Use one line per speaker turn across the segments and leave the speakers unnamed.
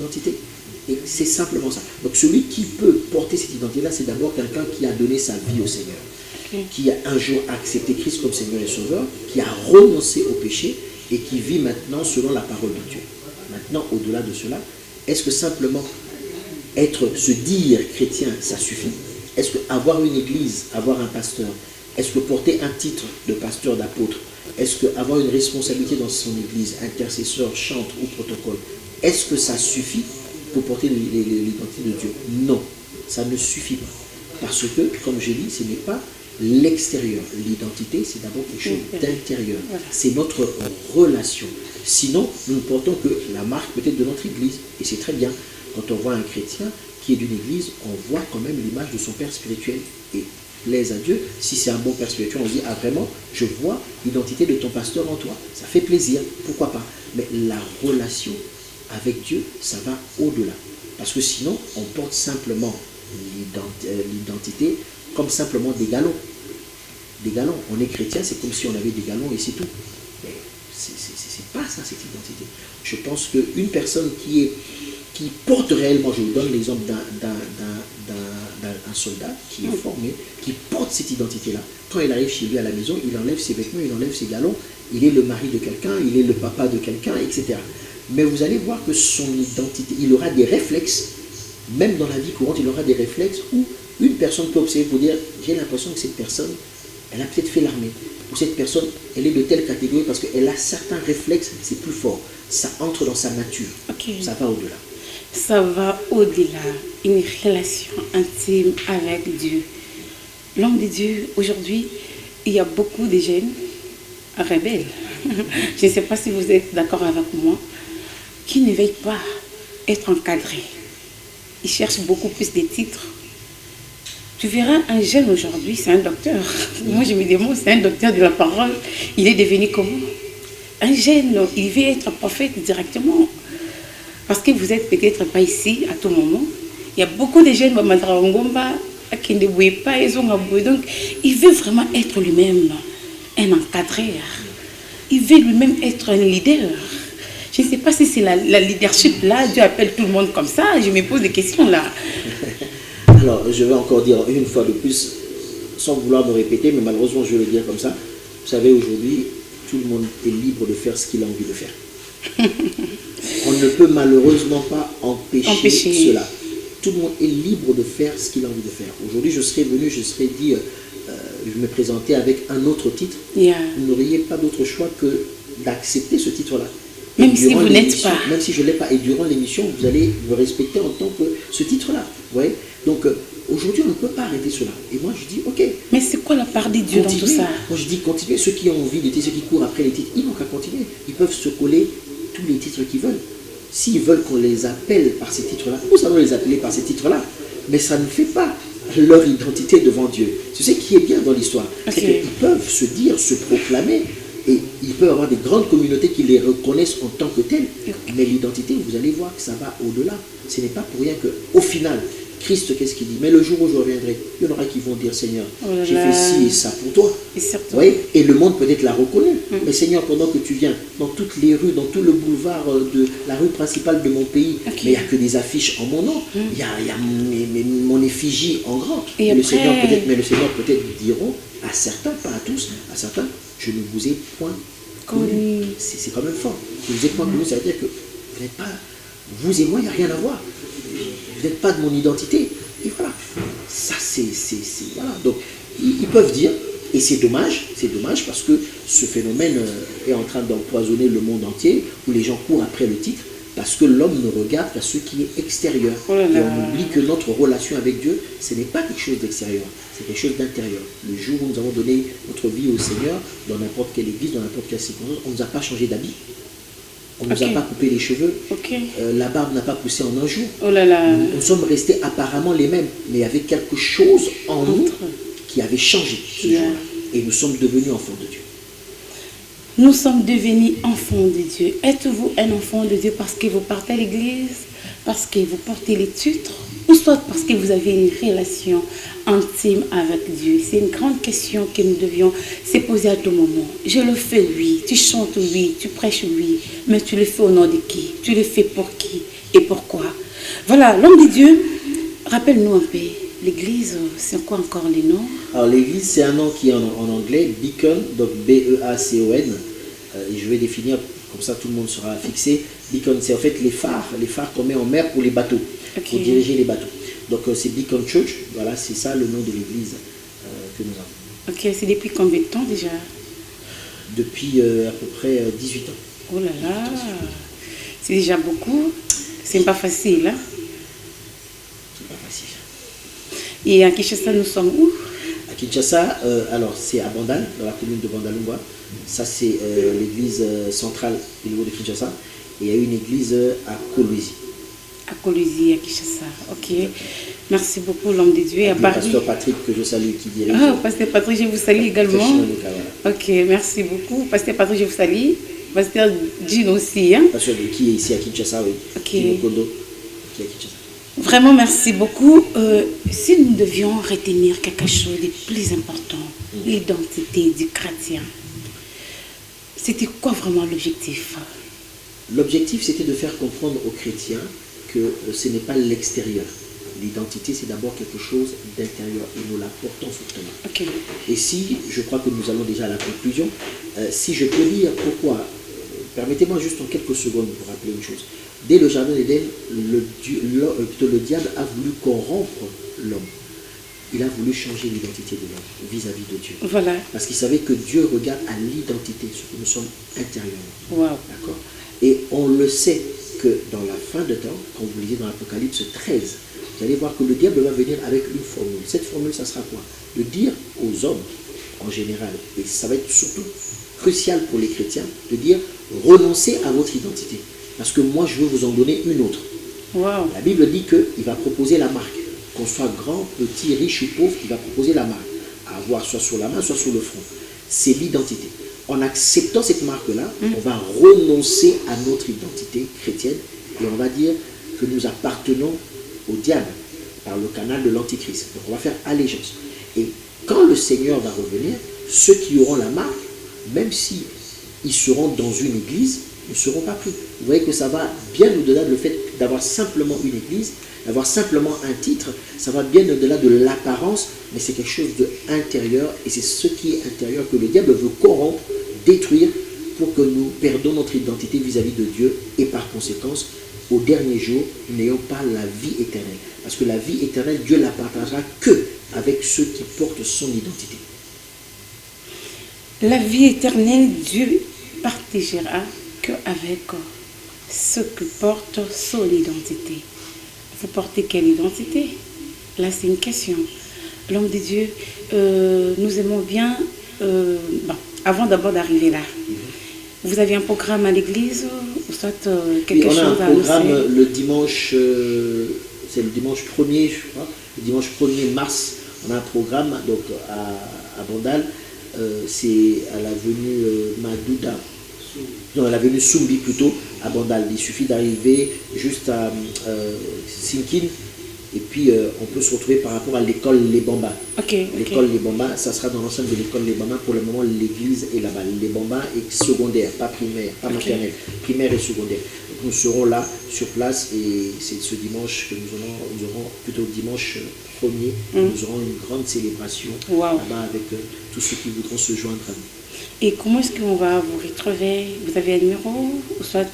identité. Et c'est simplement ça. Donc celui qui peut porter cette identité-là, c'est d'abord quelqu'un qui a donné sa vie au Seigneur, qui a un jour accepté Christ comme Seigneur et Sauveur, qui a renoncé au péché et qui vit maintenant selon la parole de Dieu. Maintenant, au-delà de cela, est-ce que simplement se dire chrétien, ça suffit? Est-ce que avoir une église, avoir un pasteur, est-ce que porter un titre de pasteur, d'apôtre, est-ce que avoir une responsabilité dans son église, intercesseur, chantre ou protocole, est-ce que ça suffit pour porter l'identité de Dieu? Non, ça ne suffit pas. Parce que, comme j'ai dit, ce n'est pas l'extérieur. L'identité, c'est d'abord quelque chose d'intérieur. Voilà. C'est notre relation. Sinon, nous ne portons que la marque peut-être de notre église. Et c'est très bien. Quand on voit un chrétien qui est d'une église, on voit quand même l'image de son père spirituel. Et plaise à Dieu, si c'est un bon père spirituel, on dit, ah vraiment, je vois l'identité de ton pasteur en toi. Ça fait plaisir, pourquoi pas. Mais la relation avec Dieu, ça va au-delà. Parce que sinon, on porte simplement l'identité comme simplement des galons. Des galons. On est chrétien, c'est comme si on avait des galons et c'est tout. Mais c'est pas ça, cette identité. Je pense qu'une personne qui porte réellement, je vous donne l'exemple d'un soldat qui est formé, qui porte cette identité-là. Quand il arrive chez lui à la maison, il enlève ses vêtements, il enlève ses galons, il est le mari de quelqu'un, il est le papa de quelqu'un, etc. Mais vous allez voir que son identité, il aura des réflexes, même dans la vie courante, il aura des réflexes où une personne peut observer pour dire, j'ai l'impression que cette personne, elle a peut-être fait l'armée, ou cette personne, elle est de telle catégorie parce qu'elle a certains réflexes, c'est plus fort, ça entre dans sa nature, ça va au-delà.
Ça va au-delà, une relation intime avec Dieu. L'homme de Dieu, aujourd'hui, il y a beaucoup de jeunes rebelles. Je ne sais pas si vous êtes d'accord avec moi, qui ne veulent pas être encadrés. Ils cherchent beaucoup plus de titres. Tu verras un jeune aujourd'hui, c'est un docteur. Moi, je me demande, c'est un docteur de la parole. Il est devenu comment? Un jeune, il veut être prophète directement. Parce que vous n'êtes peut-être pas ici à tout moment. Il y a beaucoup de jeunes qui ne bouillent pas, ils ont aboué. Donc, il veut vraiment être lui-même un encadreur. Il veut lui-même être un leader. Je ne sais pas si c'est la leadership là, Dieu appelle tout le monde comme ça. Je me pose des questions là.
Alors, je vais encore dire une fois de plus, sans vouloir me répéter, mais malheureusement je vais le dire comme ça. Vous savez, aujourd'hui, tout le monde est libre de faire ce qu'il a envie de faire. On ne peut malheureusement pas empêcher cela. Tout le monde est libre de faire ce qu'il a envie de faire. Aujourd'hui, je serais venu, je serais dit, je me présentais avec un autre titre. Vous n'auriez pas d'autre choix que d'accepter ce titre-là.
Même si vous n'êtes pas.
Même si je ne l'ai pas. Et durant l'émission, vous allez me respecter en tant que ce titre-là. Vous voyez? Donc, aujourd'hui, on ne peut pas arrêter cela. Et moi, je dis, ok.
Mais c'est quoi la part de Dieu dans tout ça?
Moi, je dis, continuez. Ceux qui ont envie d'été, ceux qui courent après les titres, ils n'ont qu'à continuer. Ils peuvent se coller tous les titres qu'ils veulent. S'ils veulent qu'on les appelle par ces titres-là, nous allons les appeler par ces titres-là. Mais ça ne fait pas leur identité devant Dieu. C'est ce qui est bien dans l'histoire. C'est qu'ils peuvent se dire, se proclamer, et ils peuvent avoir des grandes communautés qui les reconnaissent en tant que telles. Mais l'identité, vous allez voir que ça va au-delà. Ce n'est pas pour rien qu'au final, Christ, qu'est-ce qu'il dit? Mais le jour où je reviendrai, il y en aura qui vont dire, Seigneur, j'ai fait ci et ça pour toi. Et le monde peut-être la reconnaît. Mais Seigneur, pendant que tu viens dans toutes les rues, dans tout le boulevard de la rue principale de mon pays, mais il n'y a que des affiches en mon nom. Il y a mon effigie en grand. Mais le Seigneur peut-être diront à certains, pas à tous, à certains, je ne vous ai point connu. C'est quand même fort. Je ne vous ai point connu, ça veut dire que vous n'êtes pas, vous et moi, il n'y a rien à voir. Vous n'êtes pas de mon identité. Et voilà. Ça, voilà. Donc, ils peuvent dire, et c'est dommage parce que ce phénomène est en train d'empoisonner le monde entier, où les gens courent après le titre, parce que l'homme ne regarde qu'à ce qui est extérieur. Et on oublie que notre relation avec Dieu, ce n'est pas quelque chose d'extérieur, c'est quelque chose d'intérieur. Le jour où nous avons donné notre vie au Seigneur, dans n'importe quelle église, dans n'importe quelle circonstance, on ne nous a pas changé d'habit. On ne nous a pas coupé les cheveux, la barbe n'a pas poussé en un jour. Nous sommes restés apparemment les mêmes, mais il y avait quelque chose en nous qui avait changé ce jour-là. Et nous sommes devenus enfants de Dieu.
Nous sommes devenus enfants de Dieu. Êtes-vous un enfant de Dieu parce que vous partez à l'église, parce que vous portez les titres, ou soit parce que vous avez une relation intime avec Dieu? C'est une grande question que nous devions se poser à tout moment. Je le fais, oui. Tu chantes, oui. Tu prêches, oui. Mais tu le fais au nom de qui? Tu le fais pour qui? et pourquoi. Voilà, l'homme de Dieu, rappelle-nous un peu, l'église, c'est quoi encore les noms?
Alors l'église, c'est un nom qui est en anglais, Beacon, donc B-E-A-C-O-N. Et je vais définir, comme ça tout le monde sera fixé. Beacon, c'est en fait les phares qu'on met en mer pour les bateaux, pour diriger les bateaux. Donc c'est Beacon Church, voilà, c'est ça le nom de l'église que nous avons.
Ok, c'est depuis combien de temps déjà?
Depuis à peu près 18 ans.
Oh là là, c'est déjà beaucoup, c'est pas facile. Hein?
C'est pas facile.
Et à Kinshasa, nous sommes où?
À Kinshasa, alors c'est à Bandal, dans la commune de Bandalungwa. Ça c'est l'église centrale au niveau de Kinshasa. Et il y a une église à Kolwezi.
À Kolwezi, à Kinshasa, ok. Merci beaucoup, l'homme de Dieu. Et à
Le
Paris.
pasteur Patrick, que je salue, qui dirige.
Ah, pasteur Patrick, je vous salue également. Ok, merci beaucoup. Pasteur Patrick, je vous salue. Pasteur Jean aussi. Hein?
Pasteur qui est ici à Kinshasa, oui.
Ok.
Jean Kondo, qui est à Kinshasa.
Vraiment, merci beaucoup. Si nous devions retenir quelque chose de plus important, l'identité du chrétien, c'était quoi vraiment l'objectif?
L'objectif, c'était de faire comprendre aux chrétiens que ce n'est pas l'extérieur. L'identité, c'est d'abord quelque chose d'intérieur et nous l'apportons fortement.
Okay.
Et si, je crois que nous allons déjà à la conclusion, si je peux dire pourquoi, permettez-moi juste en quelques secondes de vous rappeler une chose. Dès le jardin d'Éden, le diable a voulu corrompre l'homme. Il a voulu changer l'identité de l'homme vis-à-vis de Dieu.
Voilà.
Parce qu'il savait que Dieu regarde à l'identité, ce que nous sommes intérieurement.
Wow.
D'accord. Et on le sait que dans la fin de temps, quand vous lisez dans l'Apocalypse 13, vous allez voir que le diable va venir avec une formule. Cette formule, ça sera quoi? De dire aux hommes, en général, et ça va être surtout crucial pour les chrétiens, de dire renoncez à votre identité. Parce que moi, je veux vous en donner une autre.
Wow.
La Bible dit qu'il va proposer la marque. Qu'on soit grand, petit, riche ou pauvre, il va proposer la marque. À avoir soit sur la main, soit sur le front. C'est l'identité. En acceptant cette marque-là, on va renoncer à notre identité chrétienne et on va dire que nous appartenons au diable par le canal de l'Antichrist. Donc on va faire allégeance. Et quand le Seigneur va revenir, ceux qui auront la marque, même si ils seront dans une église, ne seront pas pris. Vous voyez que ça va bien au-delà du fait d'avoir simplement une église, d'avoir simplement un titre, ça va bien au-delà de l'apparence, mais c'est quelque chose d'intérieur et c'est ce qui est intérieur que le diable veut corrompre, détruire pour que nous perdons notre identité vis-à-vis de Dieu et par conséquence, au dernier jour, nous n'ayons pas la vie éternelle. Parce que la vie éternelle, Dieu la partagera que avec ceux qui portent son identité.
La vie éternelle, Dieu partagera qu'avec ceux qui portent son identité. Vous portez quelle identité? Là, c'est une question. L'homme de Dieu, nous aimons bien... avant d'abord d'arriver là, vous avez un programme à l'église ou soit quelque chose à annoncer?
On a un programme le dimanche, c'est le dimanche 1er, je crois, le dimanche 1er mars, on a un programme donc à Bandal, c'est à l'avenue Madouda, non, à l'avenue Sumbi plutôt, à Bandal. Il suffit d'arriver juste à Sinkin. Et puis, on peut se retrouver par rapport à l'école Les Bambas. L'école Les Bambas, ça sera dans l'ensemble de l'école Les Bambas. Pour le moment, l'église est là-bas. Les Bambas est secondaire, pas primaire, pas maternelle. Primaire et secondaire. Donc, nous serons là, sur place. Et c'est ce dimanche que nous aurons plutôt dimanche 1er, nous aurons une grande célébration là-bas avec tous ceux qui voudront se joindre à nous.
Et comment est-ce qu'on va vous retrouver? Vous avez un numéro? Ou soit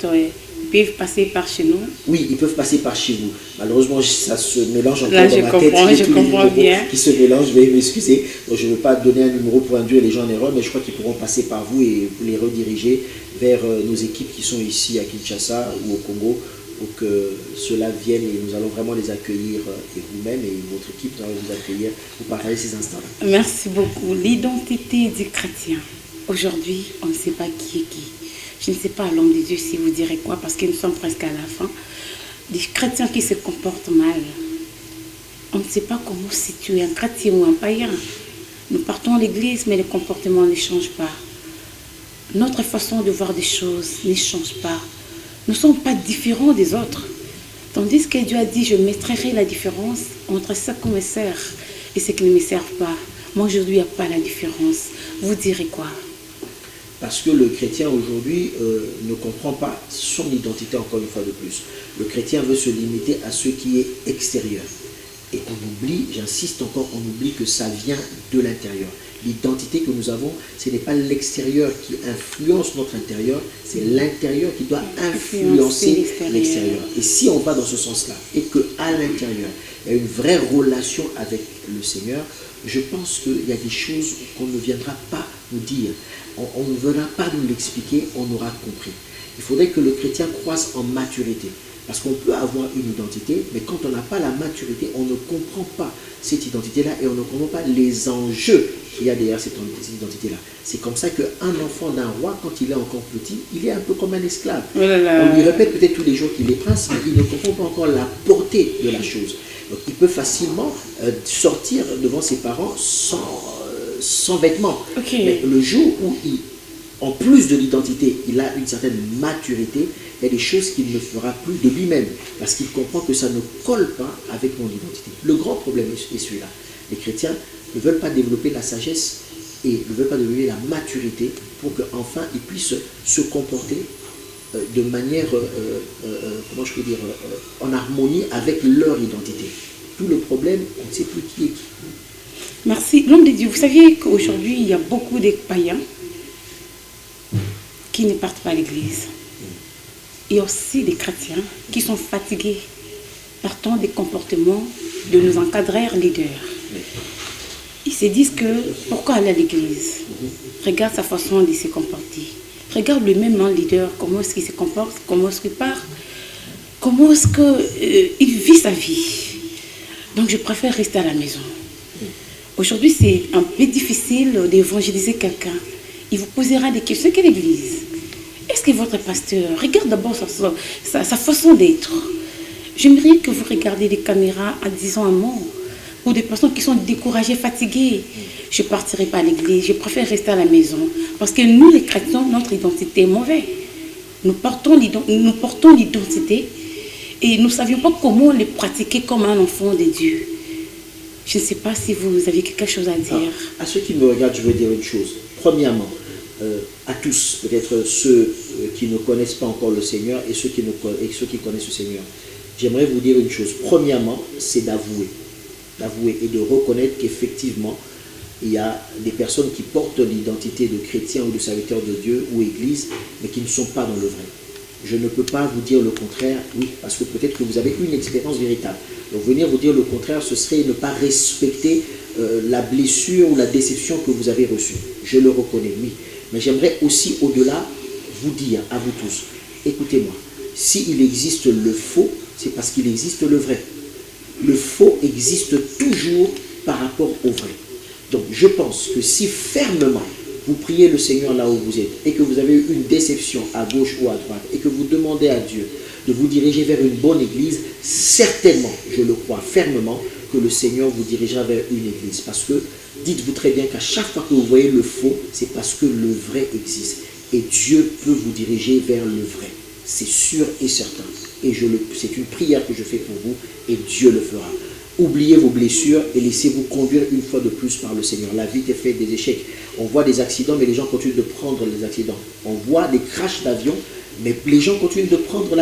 ils peuvent passer par chez nous?
Oui, ils peuvent passer par chez vous. Malheureusement, ça se mélange encore
là,
dans ma tête.
Je comprends bien.
Qui se mélangent, veuillez m'excuser. Donc, je ne veux pas donner un numéro pour induire les gens en erreur, mais je crois qu'ils pourront passer par vous et vous les rediriger vers nos équipes qui sont ici à Kinshasa ou au Congo pour que ceux-là viennent et nous allons vraiment les accueillir et vous-même et votre équipe va vous accueillir pour partager ces instants-là.
Merci beaucoup. L'identité du chrétien. Aujourd'hui, on ne sait pas qui est qui. Je ne sais pas, l'homme de Dieu, si vous direz quoi, parce que nous sommes presque à la fin. Des chrétiens qui se comportent mal. On ne sait pas comment situer un chrétien ou un païen. Nous partons à l'église, mais le comportement ne change pas. Notre façon de voir des choses ne change pas. Nous ne sommes pas différents des autres. Tandis que Dieu a dit, je mettrai la différence entre ce qui me sert et ce qui ne me sert pas. Moi, aujourd'hui, il n'y a pas la différence. Vous direz quoi?
Parce que le chrétien aujourd'hui ne comprend pas son identité encore une fois de plus. Le chrétien veut se limiter à ce qui est extérieur. Et on oublie, j'insiste encore, on oublie que ça vient de l'intérieur. L'identité que nous avons, ce n'est pas l'extérieur qui influence notre intérieur, c'est l'intérieur qui doit influencer l'extérieur. Et si on va dans ce sens-là, et qu'à l'intérieur, il y a une vraie relation avec le Seigneur, je pense qu'il y a des choses qu'on ne viendra pas nous dire. On ne viendra pas nous l'expliquer, on aura compris. Il faudrait que le chrétien croisse en maturité. Parce qu'on peut avoir une identité, mais quand on n'a pas la maturité, on ne comprend pas cette identité-là et on ne comprend pas les enjeux qu'il y a derrière cette identité-là. C'est comme ça qu'un enfant d'un roi, quand il est encore petit, il est un peu comme un esclave. On lui répète peut-être tous les jours qu'il est prince, mais il ne comprend pas encore la portée de la chose. Donc il peut facilement sortir devant ses parents sans vêtements. Okay. Mais le jour où en plus de l'identité, il a une certaine maturité, il y a des choses qu'il ne fera plus de lui-même, parce qu'il comprend que ça ne colle pas avec mon identité. Le grand problème est celui-là. Les chrétiens ne veulent pas développer la sagesse et ne veulent pas développer la maturité pour qu'enfin ils puissent se comporter de manière, comment je peux dire, en harmonie avec leur identité. Tout le problème, on ne sait plus qui est qui.
Merci. L'homme de Dieu, vous saviez qu'aujourd'hui, il y a beaucoup de païens qui ne partent pas à l'église. Il y a aussi des chrétiens qui sont fatigués par tant de comportements de nos encadreurs leaders. Ils se disent que pourquoi aller à l'église? Regarde sa façon de se comporter. Regarde le même leader, comment est-ce qu'il se comporte, comment est-ce qu'il part, comment est-ce qu'il vit sa vie. Donc je préfère rester à la maison. Aujourd'hui, c'est un peu difficile d'évangéliser quelqu'un. Il vous posera des questions. Quelle église? Est-ce que votre pasteur regarde d'abord sa façon d'être? J'aimerais que vous regardiez des caméras en disant un mot pour des personnes qui sont découragées, fatiguées. Je ne partirai pas à l'église, je préfère rester à la maison. Parce que nous, les chrétiens, notre identité est mauvaise. Nous portons l'identité et nous ne savions pas comment le pratiquer comme un enfant de Dieu. Je ne sais pas si vous avez quelque chose à dire.
À ceux qui me regardent, je veux dire une chose. Premièrement, à tous, peut-être ceux qui ne connaissent pas encore le Seigneur et ceux qui connaissent le Seigneur. J'aimerais vous dire une chose. Premièrement, c'est d'avouer et de reconnaître qu'effectivement, il y a des personnes qui portent l'identité de chrétien ou de serviteur de Dieu ou église, mais qui ne sont pas dans le vrai. Je ne peux pas vous dire le contraire, oui, parce que peut-être que vous avez une expérience véritable. Donc venir vous dire le contraire, ce serait ne pas respecter la blessure ou la déception que vous avez reçue. Je le reconnais, oui. Mais j'aimerais aussi au-delà vous dire, à vous tous, écoutez-moi, s'il existe le faux, c'est parce qu'il existe le vrai. Le faux existe toujours par rapport au vrai. Donc je pense que si fermement vous priez le Seigneur là où vous êtes et que vous avez eu une déception à gauche ou à droite et que vous demandez à Dieu de vous diriger vers une bonne église, certainement, je le crois fermement, que le Seigneur vous dirigera vers une église. Parce que dites-vous très bien qu'à chaque fois que vous voyez le faux, c'est parce que le vrai existe. Et Dieu peut vous diriger vers le vrai. C'est sûr et certain. Et c'est une prière que je fais pour vous et Dieu le fera. Oubliez vos blessures et laissez-vous conduire une fois de plus par le Seigneur. La vie est faite des échecs. On voit des accidents, mais les gens continuent de prendre les accidents. On voit des crashs d'avions, mais les gens continuent de prendre